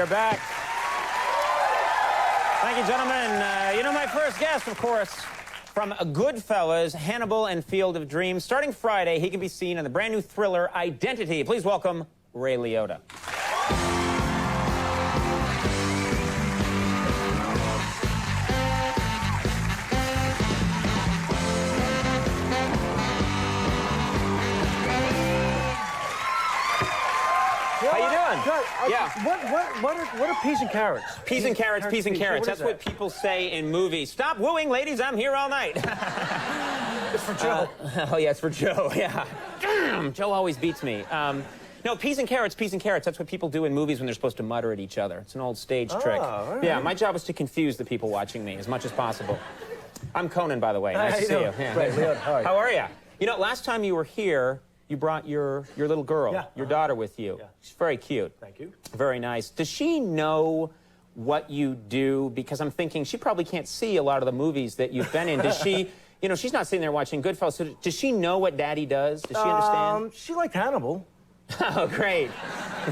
we are back. Thank you, gentlemen. You know, my first guest, of course, from Goodfellas, Hannibal and Field of Dreams. Starting Friday, he can be seen in the brand new thriller Identity. Please welcome Ray Liotta. How you doing? Good. Yeah. What are peas and carrots? Peas and carrots, peas and carrots. That's What what people say in movies. Stop wooing, ladies. I'm here all night. It's for Joe. Oh, yeah, it's for Joe. Yeah. Joe always beats me. No, peas and carrots, peas and carrots. That's what people do in movies when they're supposed to mutter at each other. It's an old stage trick. Right. Yeah, my job is to confuse the people watching me as much as possible. I'm Conan, by the way. Nice to see you. Yeah. Right, Leon, How are you? You know, last time you were here, you brought your little girl, your daughter with you. Yeah. She's very cute. Thank you. Very nice. Does she know what you do? Because I'm thinking she probably can't see a lot of the movies that you've been in. Does she, you know, she's not sitting there watching Goodfellas, so does she know what Daddy does? Does she understand? She liked Hannibal. Oh, great.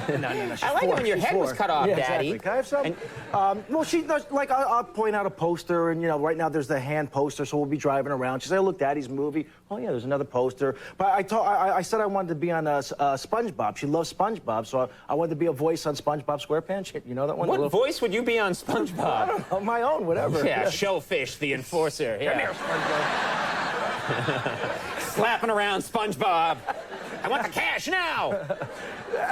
No. I like it when your head was cut off, Daddy. Exactly. Can I have some? Well, she does, like, I'll point out a poster, and, you know, right now there's the hand poster, so we'll be driving around. She said, oh, look, Daddy's movie. Oh, yeah, there's another poster. But I said I wanted to be on SpongeBob. She loves SpongeBob, so I wanted to be a voice on SpongeBob SquarePants. You know that one? What voice would you be on SpongeBob? I don't know, my own, whatever. Yeah, Shellfish, the enforcer. Yeah. Come here, SpongeBob. Slapping around SpongeBob. I want the cash now!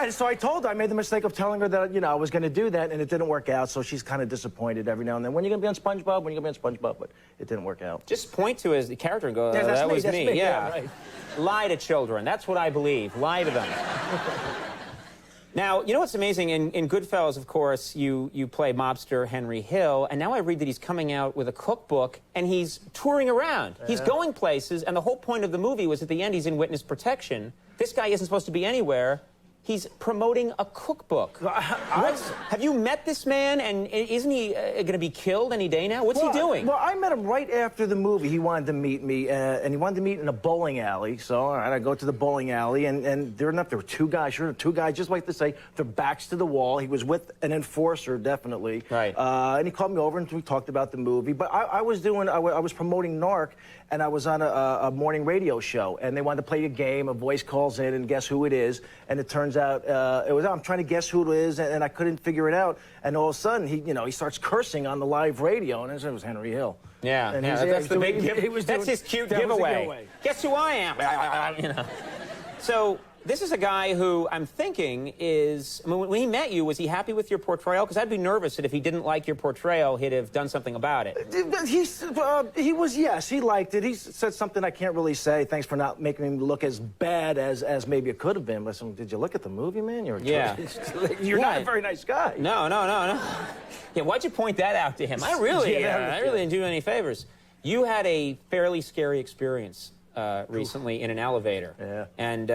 And so I told her, I made the mistake of telling her that, you know, I was going to do that, and it didn't work out, so she's kind of disappointed every now and then. When are you going to be on SpongeBob? When are you going to be on SpongeBob? But it didn't work out. Just point to his character and go, yeah, that was me. Yeah. Right. Lie to children. That's what I believe. Lie to them. Now, you know what's amazing? In Goodfellas, of course, you play mobster Henry Hill, and now I read that he's coming out with a cookbook, and he's touring around. Yeah. He's going places, and the whole point of the movie was at the end he's in witness protection. This guy isn't supposed to be anywhere. He's promoting a cookbook. Have you met this man, and isn't he going to be killed any day now? What's he doing? Well, I met him right after the movie. He wanted to meet me, and he wanted to meet in a bowling alley. So, all right, I go to the bowling alley, and there were two guys, just like to say, their backs to the wall. He was with an enforcer, definitely. Right. And he called me over, and we talked about the movie. But I was promoting Narc, and I was on a morning radio show, and they wanted to play a game. A voice calls in, and guess who it is? And it turns out I'm trying to guess who it is, and I couldn't figure it out. And all of a sudden, he starts cursing on the live radio, and it was Henry Hill. Yeah, and that's the big giveaway. That's his cute giveaway. Guess who I am? You know. So this is a guy who I'm thinking is, I mean, when he met you, was he happy with your portrayal? Because I'd be nervous that if he didn't like your portrayal, he'd have done something about it. He was, yes, he liked it. He said something I can't really say. Thanks for not making him look as bad as maybe it could have been. But did you look at the movie, man? You're not a very nice guy. No. Yeah, why'd you point that out to him? I really didn't do you any favors. You had a fairly scary experience recently in an elevator. Yeah. And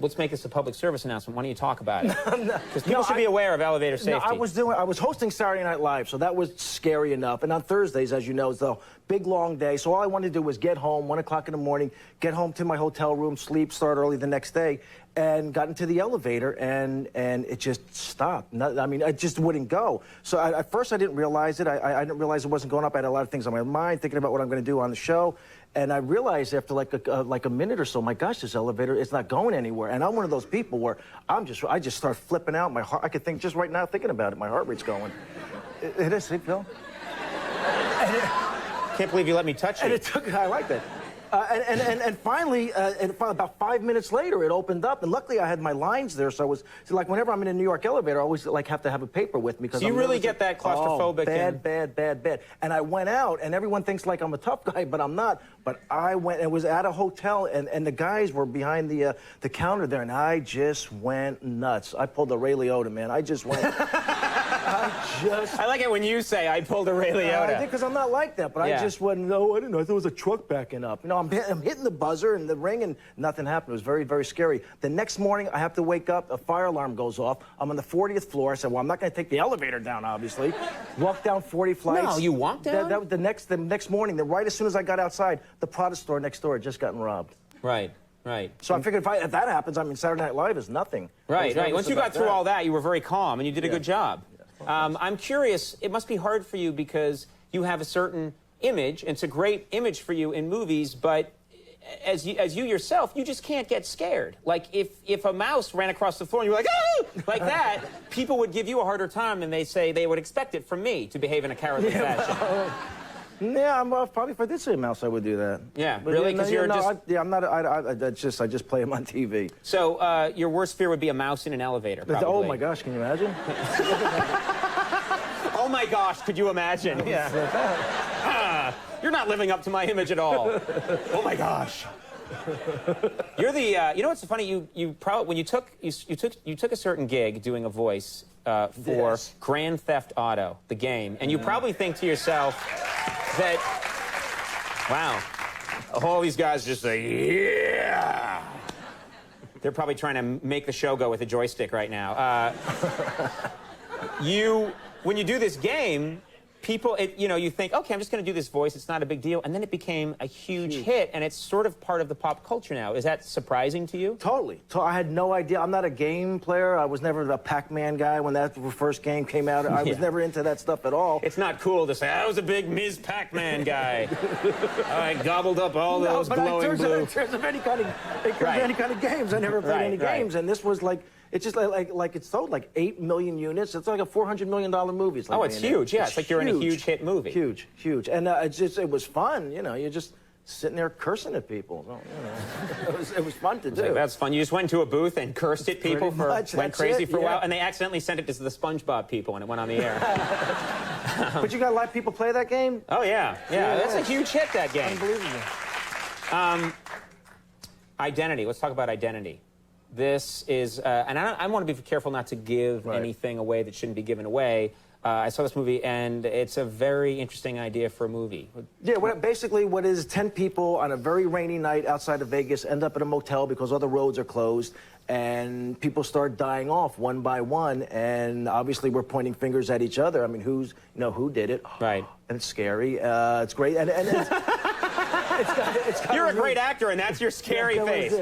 let's make this a public service announcement. Why don't you talk about it? Because people should be aware of elevator safety. No, I was hosting Saturday Night Live, so that was scary enough. And on Thursdays, as you know, it's a big, long day. So all I wanted to do was get home, 1 o'clock in the morning, get home to my hotel room, sleep, start early the next day, and got into the elevator, and it just stopped. I mean, it just wouldn't go. So at first, I didn't realize it. I didn't realize it wasn't going up. I had a lot of things on my mind, thinking about what I'm going to do on the show. And I realized after like a minute or so, my gosh, this elevator is not going anywhere. And I'm one of those people where I just start flipping out. My heart, I could think just right now thinking about it, my heart rate's going. It is, see, Phil? Can't believe you let me touch you. And I like that. And finally, about 5 minutes later, it opened up, and luckily I had my lines there, so like whenever I'm in a New York elevator, I always have to have a paper with me. So you really get that claustrophobic? Oh, bad. And I went out, and everyone thinks like I'm a tough guy, but I'm not. But I went, and was at a hotel, and the guys were behind the counter there, and I just went nuts. I pulled a Ray Liotta, man. I just went. I like it when you say I pulled a Ray Liotta. Because I'm not like that, but I just went, no, I didn't know. I thought it was a truck backing up. You know, I'm hitting the buzzer and the ring, and nothing happened. It was very, very scary. The next morning, I have to wake up. A fire alarm goes off. I'm on the 40th floor. I said, well, I'm not going to take the elevator down, obviously. Walk down 40 flights. No, you walked down? The next morning, right as soon as I got outside, the Prada store next door had just gotten robbed. Right. So I figured if that happens, I mean, Saturday Night Live is nothing. Right. Once you got through all that, you were very calm, and you did a good job. I'm curious, it must be hard for you because you have a certain image, and it's a great image for you in movies, but as you yourself, you just can't get scared. Like, if a mouse ran across the floor and you were like, oh! Like that, people would give you a harder time than they say they would expect it from me to behave in a cowardly fashion. Yeah, probably if I did see a mouse, I would do that. Yeah, but really? Because you're just... I'm not, I just play him on TV. So, your worst fear would be a mouse in an elevator, probably. Oh, my gosh, can you imagine? Oh, my gosh, could you imagine? Yeah. You're not living up to my image at all. Oh, my gosh. You're the, you know what's funny? You probably, when you took a certain gig doing a voice for Grand Theft Auto, the game, and you probably think to yourself that, wow, all these guys just say, yeah. They're probably trying to make the show go with a joystick right now. When you do this game, people, you think, okay, I'm just going to do this voice. It's not a big deal. And then it became a huge hit, and it's sort of part of the pop culture now. Is that surprising to you? Totally. I had no idea. I'm not a game player. I was never a Pac-Man guy when that first game came out. I was never into that stuff at all. It's not cool to say, I was a big Ms. Pac-Man guy. I gobbled up all those glowing blue. In terms of any kind of games, I never played any games. And this was like... It's just like it's sold like 8 million units. It's like a $400 million movie. Oh, it's huge. Yeah, it's like you're in a huge hit movie. Huge. And it was fun. You're just sitting there cursing at people. It was fun to do. Like, that's fun. You just went to a booth and cursed at people went crazy for a while, and they accidentally sent it to the SpongeBob people when it went on the air. But you got a lot of people play that game? Oh, yeah. That's a huge hit, that game. Unbelievable. Identity. Let's talk about Identity. This is, and I want to be careful not to give anything away that shouldn't be given away. I saw this movie, and it's a very interesting idea for a movie. Yeah, basically what is 10 people on a very rainy night outside of Vegas end up at a motel because other roads are closed, and people start dying off one by one, and obviously we're pointing fingers at each other. I mean, who did it? Right. And it's scary. It's great. And it's You're a great actor, and that's your scary face.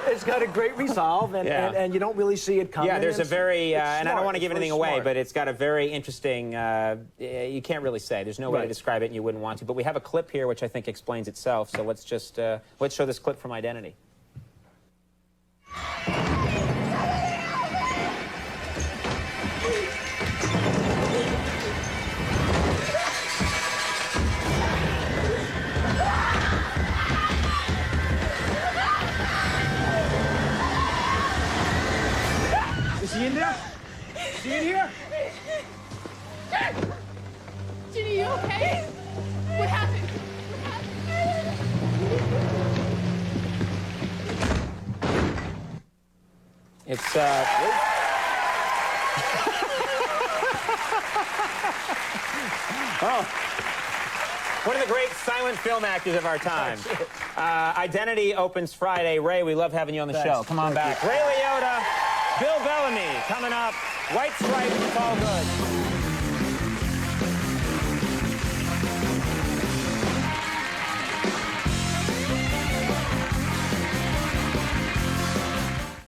It's got a great resolve, and you don't really see it coming. Yeah, there's a very, and I don't want to give anything away, smart. but it's got a very interesting, you can't really say. There's no way to describe it, and you wouldn't want to. But we have a clip here which I think explains itself, so let's just, let's show this clip from Identity. Is he in there? Is he in here? Ginny, you okay? What happened? It's, oh, one of the great silent film actors of our time. Identity opens Friday. Ray, we love having you on the show. Come on back. Ray Liotta, Bill Bellamy coming up. White Stripes, it's all good.